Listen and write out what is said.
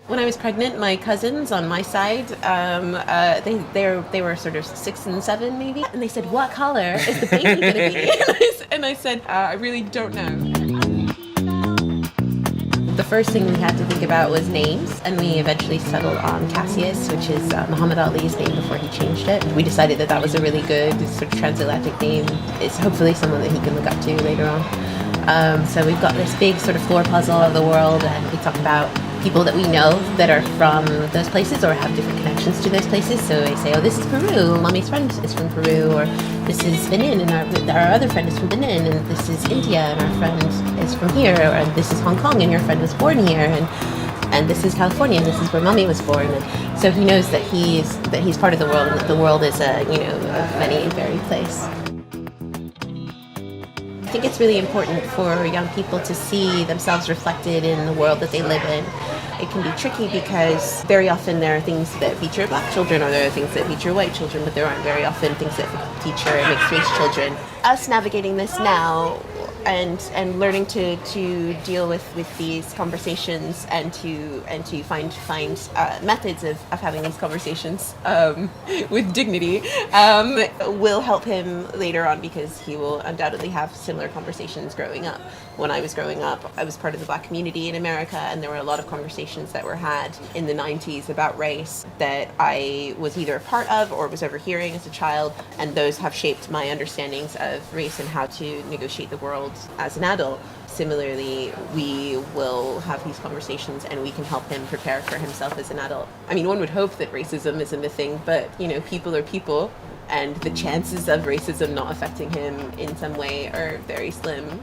When I was pregnant, my cousins on my side, they were sort of 6 and 7 maybe, and they said, "What color is the baby going to be?" And I said, "I really don't know." The first thing we had to think about was names, and we eventually settled on Cassius, which is Muhammad Ali's name before he changed it. We decided that that was a really good sort of transatlantic name. It's hopefully someone that he can look up to later on. So we've got this big sort of floor puzzle of the world, and we talk about people that we know that are from those places or have different connections to those places. So I say, oh, this is Peru, mommy's friend is from Peru, or this is Benin, and our other friend is from Benin, and this is India, and our friend is from here, and this is Hong Kong, and your friend was born here, and this is California, and this is where mommy was born. And so he knows that he's part of the world, and that the world is a many and varied place. I think it's really important for young people to see themselves reflected in the world that they live in. It can be tricky because very often there are things that feature black children, or there are things that feature white children, but there aren't very often things that feature mixed race children. Us navigating this now and learning to deal with these conversations and to find methods of having these conversations with dignity will help him later on, because he will undoubtedly have similar conversations growing up. When I was growing up, I was part of the black community in America, and there were a lot of conversations that were had in the 90s about race that I was either a part of or was overhearing as a child, and those have shaped my understandings of race and how to negotiate the world as an adult. Similarly, we will have these conversations and we can help him prepare for himself as an adult. I mean, one would hope that racism isn't a thing, but people are people, and the chances of racism not affecting him in some way are very slim.